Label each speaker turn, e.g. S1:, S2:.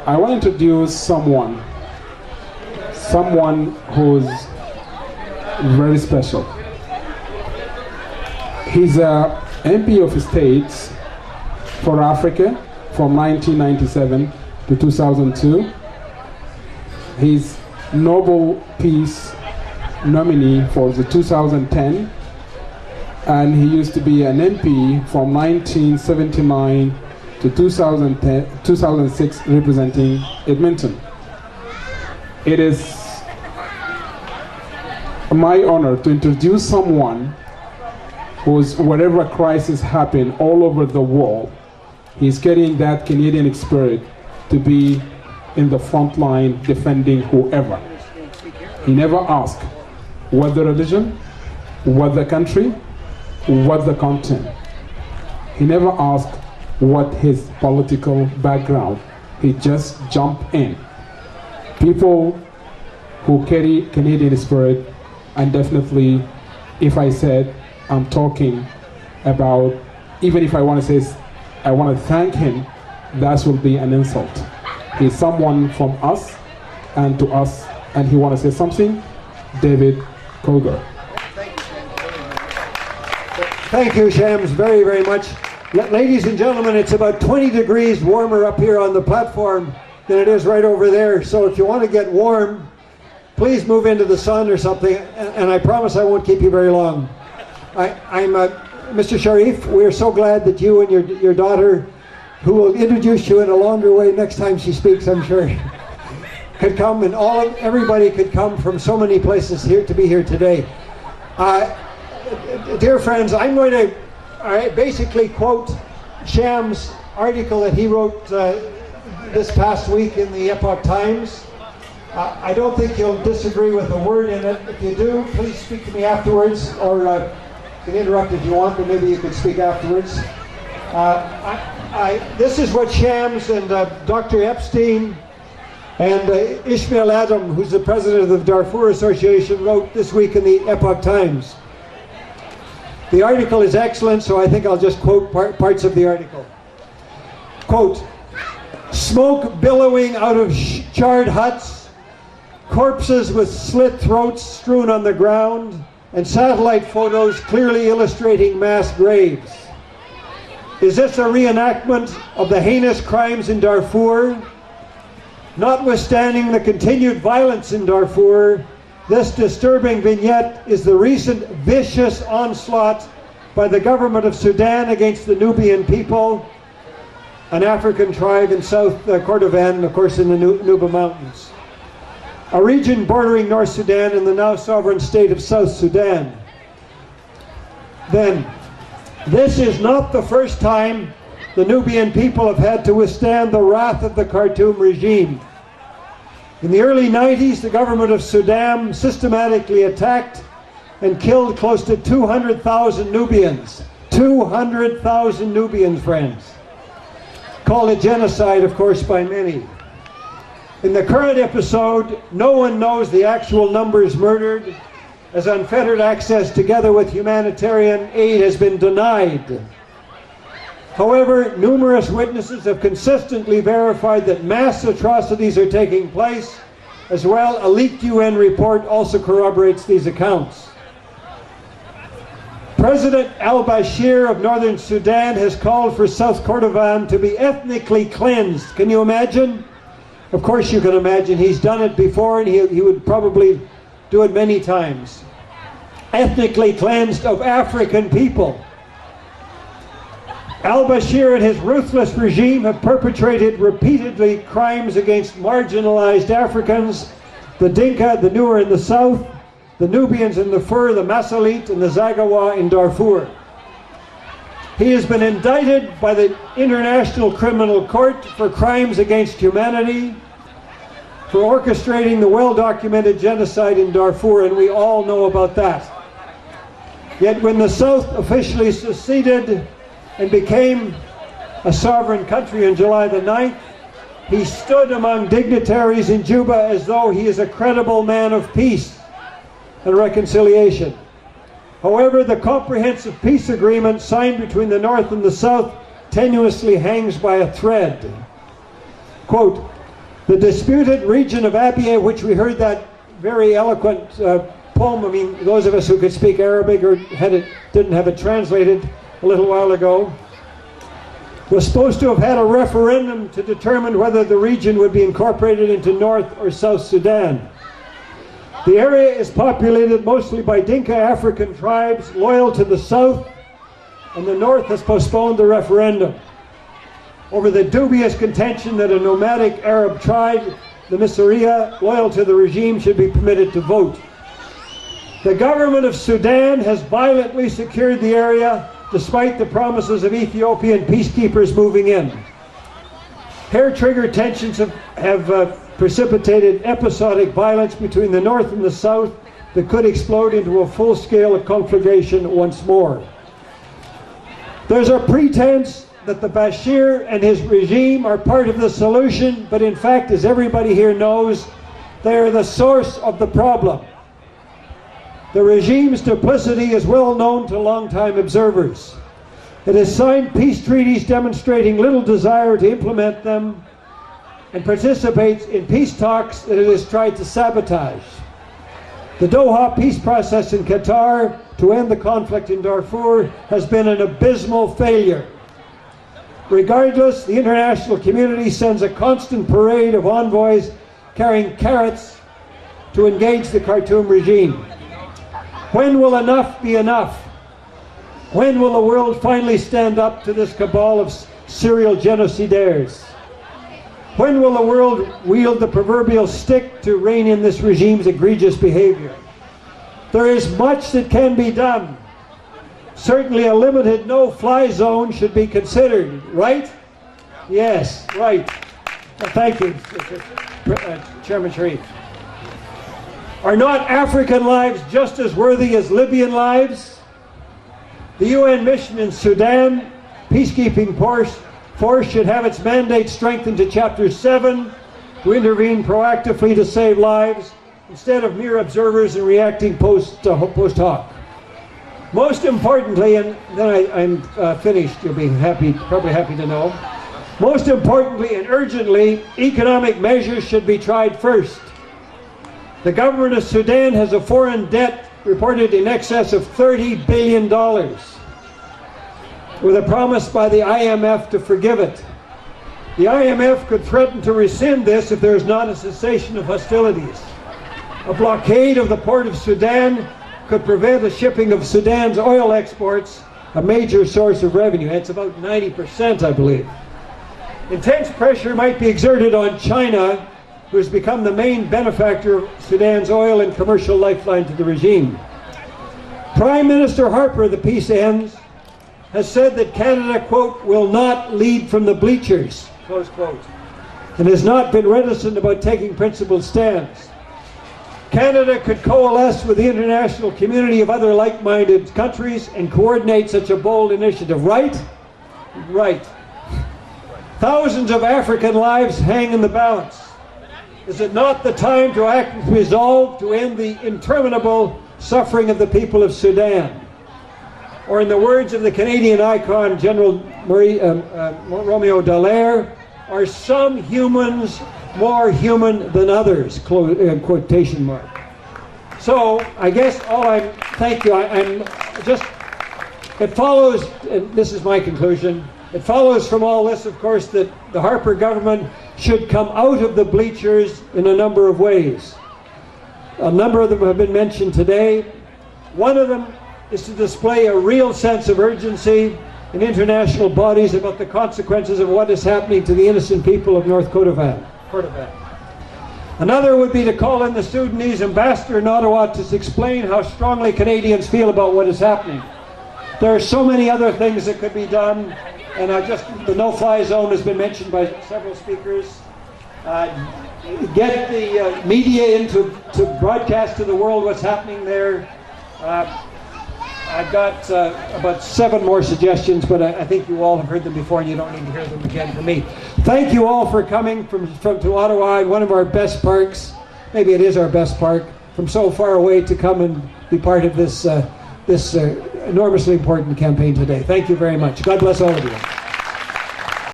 S1: I want to introduce someone who's very special. He's a MP of States for Africa from 1997 to 2002. He's Nobel Peace nominee for the 2010, and he used to be an MP from 1979 to 2006 representing Edmonton. It is my honor to introduce someone who's, whatever crisis happen all over the world, he's carrying that Canadian spirit to be in the front line defending whoever. He never asked what the religion, what the country, what the content. He never asked what his political background. He just jumped in. People who carry Canadian spirit, and definitely if I said I'm talking about, even if I want to say I want to thank him, that will be an insult. He's someone from us and to us, and he want to say something. David Kilgour.
S2: Thank you, Shams, very, very much. Ladies and gentlemen, it's about 20 degrees warmer up here on the platform than it is right over there. So if you want to get warm, please move into the sun or something, and I promise I won't keep you very long. Mr. Sharif, we're so glad that you and your daughter, who will introduce you in a longer way next time she speaks, I'm sure, could come, and everybody could come from so many places here to be here today. Dear friends, I'm going to basically quote Sham's article that he wrote this past week in the Epoch Times. I don't think you'll disagree with a word in it. If you do, please speak to me afterwards, or you can interrupt if you want, but maybe you could speak afterwards. This is what Shams and Dr. Epstein and Ishmael Adam, who's the president of the Darfur Association, wrote this week in the Epoch Times. The article is excellent, so I think I'll just quote parts of the article. Quote, "Smoke billowing out of charred huts, corpses with slit throats strewn on the ground, and satellite photos clearly illustrating mass graves. Is this a reenactment of the heinous crimes in Darfur? Notwithstanding the continued violence in Darfur, this disturbing vignette is the recent vicious onslaught by the government of Sudan against the Nubian people, an African tribe in South Kordofan, of course in the Nuba Mountains, a region bordering North Sudan and the now sovereign state of South Sudan. Then, this is not the first time the Nubian people have had to withstand the wrath of the Khartoum regime. In the early 90s, the government of Sudan systematically attacked and killed close to 200,000 Nubians. 200,000 Nubians, friends. Called a genocide, of course, by many. In the current episode, no one knows the actual numbers murdered, as unfettered access together with humanitarian aid has been denied. However, numerous witnesses have consistently verified that mass atrocities are taking place. As well, a leaked UN report also corroborates these accounts. President al-Bashir of northern Sudan has called for South Kordofan to be ethnically cleansed. Can you imagine? Of course you can imagine. He's done it before, and he would probably do it many times. Ethnically cleansed of African people. Al-Bashir and his ruthless regime have perpetrated repeatedly crimes against marginalized Africans, the Dinka, the Nuer in the south, the Nubians in the Fur, the Masalit, and the Zagawa in Darfur. He has been indicted by the International Criminal Court for crimes against humanity, for orchestrating the well-documented genocide in Darfur, and we all know about that. Yet when the South officially seceded and became a sovereign country on July the 9th, he stood among dignitaries in Juba as though he is a credible man of peace and reconciliation. However, the comprehensive peace agreement signed between the North and the South tenuously hangs by a thread. Quote, The disputed region of Abyei, which we heard that very eloquent poem, I mean, those of us who could speak Arabic or didn't have it translated a little while ago, was supposed to have had a referendum to determine whether the region would be incorporated into North or South Sudan. The area is populated mostly by Dinka African tribes loyal to the south, and the north has postponed the referendum over the dubious contention that a nomadic Arab tribe, the Misriya, loyal to the regime, should be permitted to vote. The government of Sudan has violently secured the area despite the promises of Ethiopian peacekeepers moving in. Hair-trigger tensions have precipitated episodic violence between the north and the south that could explode into a full-scale conflagration once more. There's a pretense that the Bashir and his regime are part of the solution, but in fact, as everybody here knows, they are the source of the problem. The regime's duplicity is well known to longtime observers. It has signed peace treaties demonstrating little desire to implement them and participates in peace talks that it has tried to sabotage. The Doha peace process in Qatar to end the conflict in Darfur has been an abysmal failure. Regardless, the international community sends a constant parade of envoys carrying carrots to engage the Khartoum regime. When will enough be enough? When will the world finally stand up to this cabal of serial genocidaires? When will the world wield the proverbial stick to rein in this regime's egregious behavior? There is much that can be done. Certainly a limited no-fly zone should be considered, right? Yes, right. Thank you, Chairman Sharif. Are not African lives just as worthy as Libyan lives? The UN mission in Sudan, peacekeeping force should have its mandate strengthened to Chapter 7 to intervene proactively to save lives instead of mere observers and reacting post hoc. Most importantly, and then I'm finished, you'll be probably happy to know. Most importantly and urgently, economic measures should be tried first. The government of Sudan has a foreign debt reported in excess of $30 billion, with a promise by the IMF to forgive it. The IMF could threaten to rescind this if there is not a cessation of hostilities. A blockade of the port of Sudan could prevent the shipping of Sudan's oil exports, a major source of revenue. It's about 90%, I believe. Intense pressure might be exerted on China, who has become the main benefactor of Sudan's oil and commercial lifeline to the regime. Prime Minister Harper, the peace ends, has said that Canada, quote, will not lead from the bleachers, close quote, and has not been reticent about taking principled stands. Canada could coalesce with the international community of other like-minded countries and coordinate such a bold initiative, right? Right. Thousands of African lives hang in the balance. Is it not the time to act with resolve to end the interminable suffering of the people of Sudan? Or in the words of the Canadian icon, General Romeo Dallaire, are some humans more human than others, quotation mark. So, I guess thank you, it follows, and this is my conclusion, it follows from all this, of course, that the Harper government should come out of the bleachers in a number of ways. A number of them have been mentioned today. One of them is to display a real sense of urgency in international bodies about the consequences of what is happening to the innocent people of North Kordofan. Another would be to call in the Sudanese ambassador in Ottawa to explain how strongly Canadians feel about what is happening. There are so many other things that could be done, and the no-fly zone has been mentioned by several speakers. Get the media in to broadcast to the world what's happening there. I've got about 7 more suggestions, but I think you all have heard them before and you don't need to hear them again from me. Thank you all for coming to Ottawa, in one of our best parks. Maybe it is our best park, from so far away to come and be part of this enormously important campaign today. Thank you very much. God bless all of you.